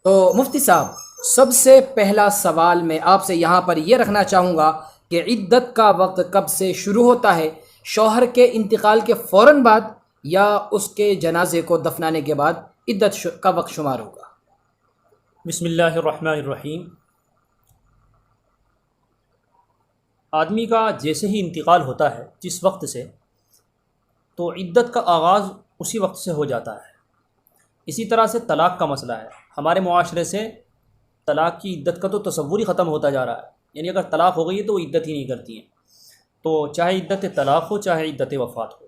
تو مفتی صاحب، سب سے پہلا سوال میں آپ سے یہاں پر یہ رکھنا چاہوں گا کہ عدت کا وقت کب سے شروع ہوتا ہے؟ شوہر کے انتقال کے فوراً بعد یا اس کے جنازے کو دفنانے کے بعد عدت کا وقت شمار ہوگا؟ بسم اللہ الرحمن الرحیم۔ آدمی کا جیسے ہی انتقال ہوتا ہے جس وقت سے، تو عدت کا آغاز اسی وقت سے ہو جاتا ہے۔ اسی طرح سے طلاق کا مسئلہ ہے، ہمارے معاشرے سے طلاق کی عدت کا تو تصور ہی ختم ہوتا جا رہا ہے، یعنی اگر طلاق ہو گئی ہے تو وہ عدت ہی نہیں کرتی ہیں، تو چاہے عدت طلاق ہو چاہے عدت وفات ہو،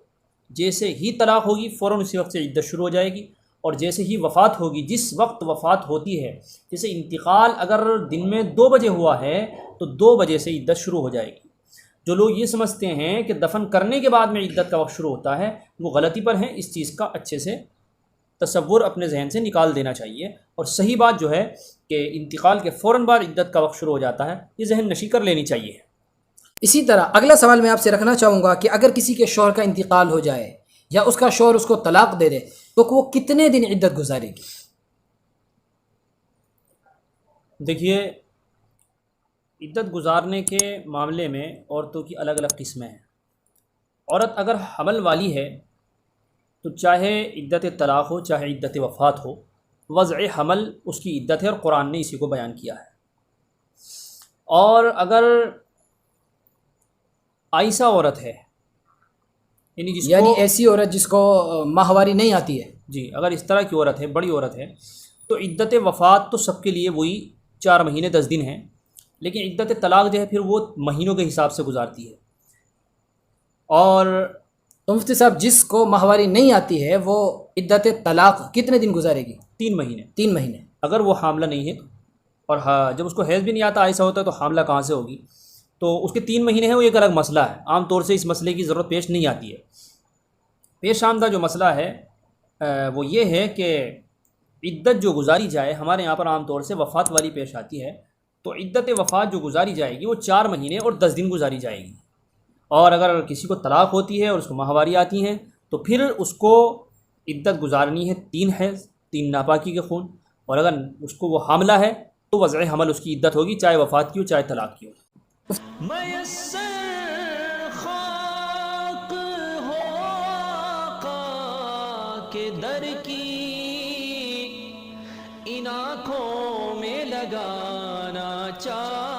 جیسے ہی طلاق ہوگی فوراً اسی وقت سے عدت شروع ہو جائے گی، اور جیسے ہی وفات ہوگی جس وقت وفات ہوتی ہے، جیسے انتقال اگر دن میں 2 بجے ہوا ہے تو 2 بجے سے عدت شروع ہو جائے گی۔ جو لوگ یہ سمجھتے ہیں کہ دفن کرنے کے بعد میں عدت کا وقت شروع ہوتا ہے، وہ غلطی پر ہیں۔ اس چیز کا اچھے سے تصور اپنے ذہن سے نکال دینا چاہیے، اور صحیح بات جو ہے کہ انتقال کے فوراً بعد عدت کا وقت شروع ہو جاتا ہے، یہ ذہن نشی کر لینی چاہیے۔ اسی طرح اگلا سوال میں آپ سے رکھنا چاہوں گا کہ اگر کسی کے شوہر کا انتقال ہو جائے یا اس کا شوہر اس کو طلاق دے دے تو وہ کتنے دن عدت گزارے گی؟ دیکھیے، عدت گزارنے کے معاملے میں عورتوں کی الگ الگ قسمیں ہیں۔ عورت اگر حمل والی ہے تو چاہے عدت طلاق ہو چاہے عدت وفات ہو، وضع حمل اس کی عدت ہے، اور قرآن نے اسی کو بیان کیا ہے۔ اور اگر عائسہ عورت ہے، یعنی ایسی عورت جس کو ماہواری نہیں آتی ہے، جی، اگر اس طرح کی عورت ہے، بڑی عورت ہے، تو عدت وفات تو سب کے لیے وہی 4 مہینے 10 دن ہیں، لیکن عدت طلاق جو ہے پھر وہ مہینوں کے حساب سے گزارتی ہے۔ اور تو مفتی صاحب، جس کو ماہواری نہیں آتی ہے وہ عدت طلاق کتنے دن گزارے گی؟ 3 مہینے 3 مہینے۔ اگر وہ حاملہ نہیں ہے، اور جب اس کو حیض بھی نہیں آتا، ایسا ہوتا ہے، تو حاملہ کہاں سے ہوگی؟ تو اس کے 3 مہینے ہیں، وہ ایک الگ مسئلہ ہے، عام طور سے اس مسئلے کی ضرورت پیش نہیں آتی ہے۔ پیش آمدہ جو مسئلہ ہے وہ یہ ہے کہ عدت جو گزاری جائے، ہمارے یہاں پر عام طور سے وفات والی پیش آتی ہے، تو عدت وفات جو گزاری جائے گی وہ 4 مہینے اور 10 دن گزاری جائے گی۔ اور اگر کسی کو طلاق ہوتی ہے اور اس کو ماہواری آتی ہیں تو پھر اس کو عدت گزارنی ہے 3 حیض، 3 ناپاکی کے خون، اور اگر اس کو وہ حاملہ ہے تو وضع حمل اس کی عدت ہوگی، چاہے وفات کی ہو چاہے طلاق کی ہو۔ میسر خاک ہو آقا کے در کی، ان آنکھوں میں لگانا چاہ